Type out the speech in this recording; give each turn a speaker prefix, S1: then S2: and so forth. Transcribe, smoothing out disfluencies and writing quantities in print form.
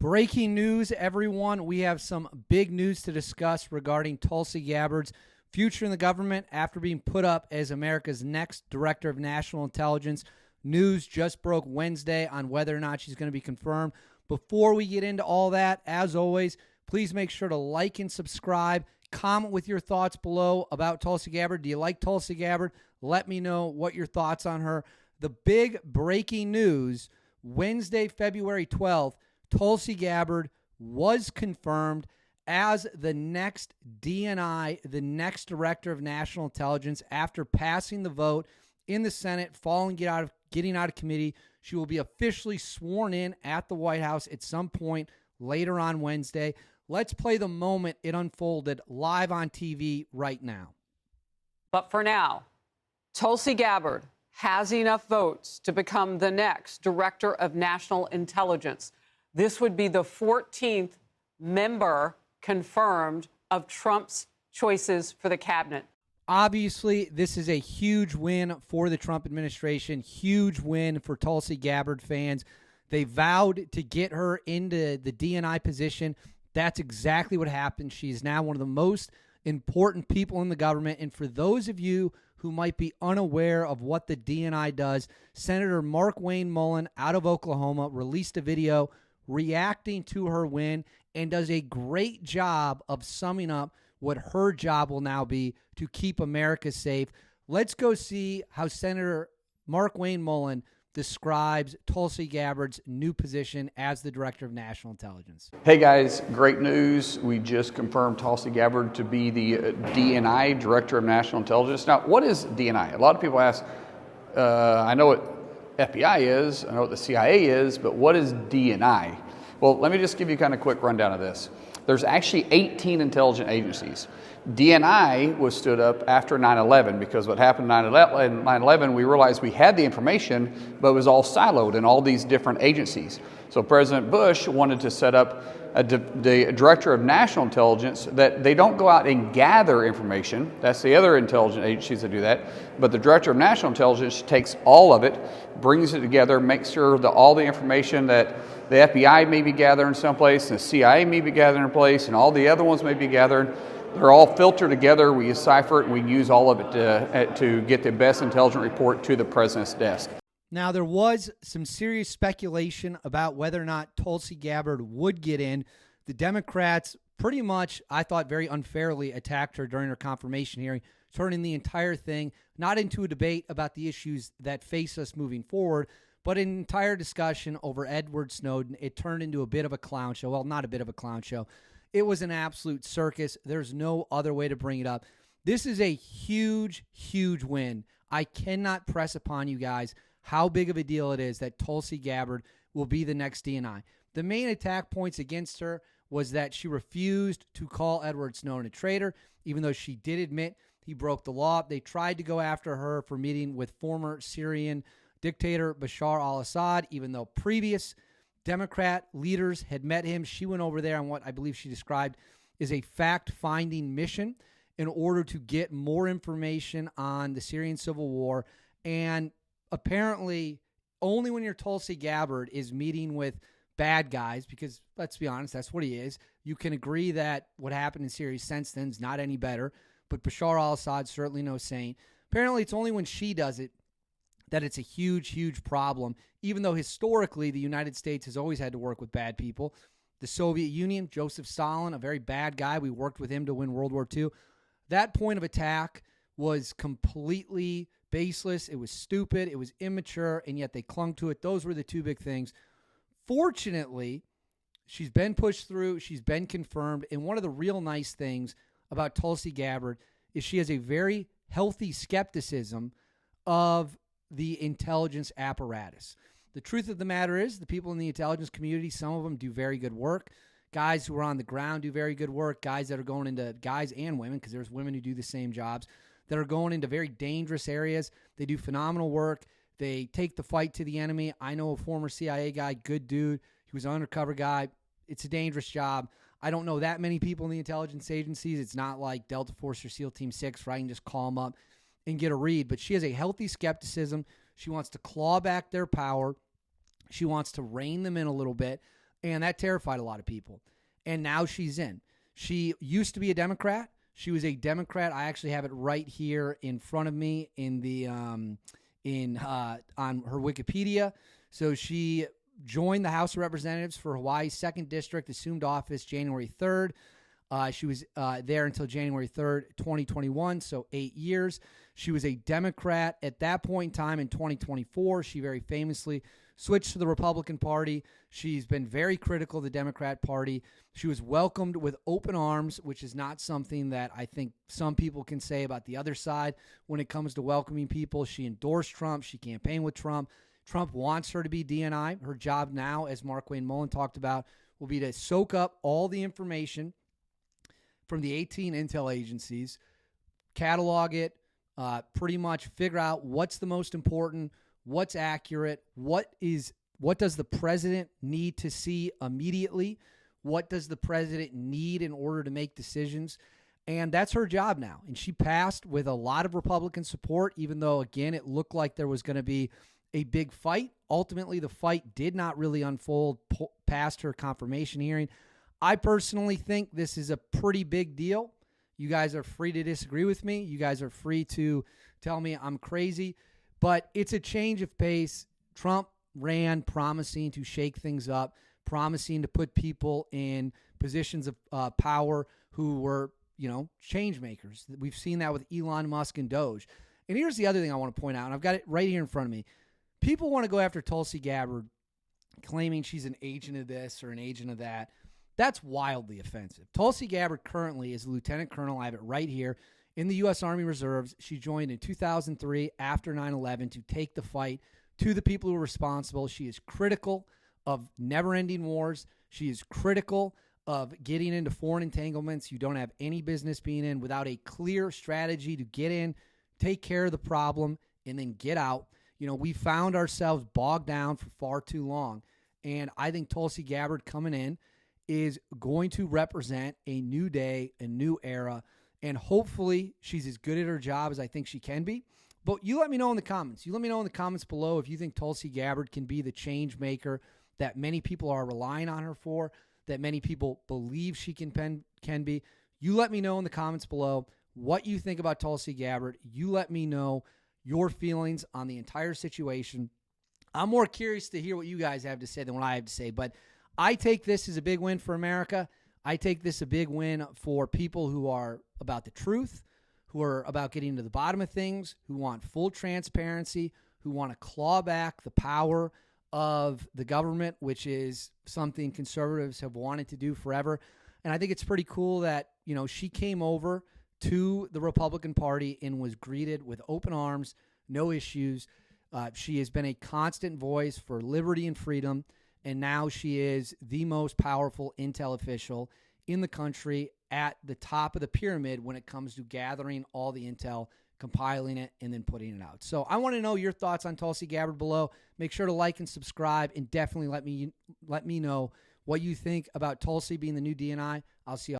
S1: Breaking news, everyone. We have some big news to discuss regarding Tulsi Gabbard's future in the government after being put up as America's next Director of National Intelligence. News just broke Wednesday on whether or not she's going to be confirmed. Before we get into all that, as always, please make sure to like and subscribe. Comment with your thoughts below about Tulsi Gabbard. Do you like Tulsi Gabbard? Let me know what your thoughts on her. The big breaking news, Wednesday, February 12th, Tulsi Gabbard was confirmed as the next DNI, the next Director of National Intelligence. After passing the vote in the Senate, following getting out of committee, she will be officially sworn in at the White House at some point later on Wednesday. Let's play the moment it unfolded live on TV right now.
S2: But for now, Tulsi Gabbard has enough votes to become the next Director of National Intelligence. This would be the 14th member confirmed of Trump's choices for the cabinet.
S1: Obviously, this is a huge win for the Trump administration, huge win for Tulsi Gabbard fans. They vowed to get her into the DNI position. That's exactly what happened. She is now one of the most important people in the government. And for those of you who might be unaware of what the DNI does, Senator Markwayne Mullin out of Oklahoma released a video reacting to her win and does a great job of summing up what her job will now be to keep America safe. Let's go see how Senator Markwayne Mullin describes Tulsi Gabbard's new position as the Director of National Intelligence.
S3: Hey guys, great news. We just confirmed Tulsi Gabbard to be the DNI, Director of National Intelligence. Now, what is DNI? A lot of people ask, I know what FBI is, I know what the CIA is, but what is DNI? Well, let me just give you kind of a quick rundown of this. There's actually 18 intelligence agencies. DNI was stood up after 9/11 because what happened in 9/11, we realized we had the information, but it was all siloed in all these different agencies. So President Bush wanted to set up the Director of National Intelligence that they don't go out and gather information. That's the other intelligence agencies that do that. But the Director of National Intelligence takes all of it, brings it together, makes sure that all the information that the FBI may be gathering someplace, and the CIA may be gathering in place, and all the other ones may be gathering, they're all filtered together. We decipher it, and we use all of it to get the best intelligence report to the President's desk.
S1: Now, there was some serious speculation about whether or not Tulsi Gabbard would get in. The Democrats pretty much, I thought, very unfairly attacked her during her confirmation hearing, turning the entire thing not into a debate about the issues that face us moving forward, but an entire discussion over Edward Snowden. It turned into a bit of a clown show. Well, not a bit of a clown show. It was an absolute circus. There's no other way to bring it up. This is a huge, huge win. I cannot press upon you guys how big of a deal it is that Tulsi Gabbard will be the next DNI. The main attack points against her was that she refused to call Edward Snowden a traitor, even though she did admit he broke the law. They tried to go after her for meeting with former Syrian dictator Bashar al-Assad, even though previous Democrat leaders had met him. She went over there on what I believe she described as a fact-finding mission in order to get more information on the Syrian civil war. And apparently, only when you're Tulsi Gabbard is meeting with bad guys, because let's be honest, that's what he is. You can agree that what happened in Syria since then is not any better, but Bashar al-Assad certainly no saint. Apparently, it's only when she does it that it's a huge, huge problem, even though historically the United States has always had to work with bad people. The Soviet Union, Joseph Stalin, a very bad guy. We worked with him to win World War II. That point of attack was completely baseless. It was stupid. It was immature, and yet they clung to it. Those were the two big things. Fortunately, she's been pushed through. She's been confirmed. And one of the real nice things about Tulsi Gabbard is she has a very healthy skepticism of the intelligence apparatus. The truth of the matter is the people in the intelligence community, some of them do very good work. Guys who are on the ground do very good work. Guys that are going into, guys and women, because there's women who do the same jobs, that are going into very dangerous areas. They do phenomenal work. They take the fight to the enemy. I know a former CIA guy, good dude. He was an undercover guy. It's a dangerous job. I don't know that many people in the intelligence agencies. It's not like Delta Force or SEAL Team 6 where I can just call them up and get a read. But she has a healthy skepticism. She wants to claw back their power. She wants to rein them in a little bit. And that terrified a lot of people. And now she's in. She used to be a Democrat. She was a Democrat. I actually have it right here in front of me in the on her Wikipedia. So she joined the House of Representatives for Hawaii's 2nd District, assumed office January 3rd. She was there until January 3rd, 2021, so 8 years. She was a Democrat at that point in time in 2024. She very famously switched to the Republican Party. She's been very critical of the Democrat Party. She was welcomed with open arms, which is not something that I think some people can say about the other side when it comes to welcoming people. She endorsed Trump. She campaigned with Trump. Trump wants her to be DNI. Her job now, as Mark Wayne Mullen talked about, will be to soak up all the information from the 18 intel agencies, catalog it, pretty much figure out what's the most important, what's accurate, what does the president need to see immediately, what does the president need in order to make decisions. And that's her job now. And she passed with a lot of Republican support, even though, again, it looked like there was going to be a big fight. Ultimately, the fight did not really unfold past her confirmation hearing. I personally think this is a pretty big deal. You guys are free to disagree with me. You guys are free to tell me I'm crazy. But it's a change of pace. Trump ran promising to shake things up, promising to put people in positions of power who were, change makers. We've seen that with Elon Musk and Doge. And here's the other thing I want to point out, and I've got it right here in front of me. People want to go after Tulsi Gabbard, claiming she's an agent of this or an agent of that. That's wildly offensive. Tulsi Gabbard currently is a lieutenant colonel. I have it right here in the U.S. Army Reserves. She joined in 2003 after 9/11 to take the fight to the people who are responsible. She is critical of never-ending wars. She is critical of getting into foreign entanglements you don't have any business being in without a clear strategy to get in, take care of the problem, and then get out. We found ourselves bogged down for far too long. And I think Tulsi Gabbard coming in is going to represent a new day, a new era, and hopefully she's as good at her job as I think she can be. But you let me know in the comments. You let me know in the comments below if you think Tulsi Gabbard can be the change maker that many people are relying on her for, that many people believe she can be. You let me know in the comments below what you think about Tulsi Gabbard. You let me know your feelings on the entire situation. I'm more curious to hear what you guys have to say than what I have to say, but I take this as a big win for America. I take this a big win for people who are about the truth, who are about getting to the bottom of things, who want full transparency, who want to claw back the power of the government, which is something conservatives have wanted to do forever. And I think it's pretty cool that, she came over to the Republican Party and was greeted with open arms, no issues. She has been a constant voice for liberty and freedom. And now she is the most powerful intel official in the country at the top of the pyramid when it comes to gathering all the intel, compiling it, and then putting it out. So I want to know your thoughts on Tulsi Gabbard below. Make sure to like and subscribe, and definitely let me know what you think about Tulsi being the new DNI. I'll see you.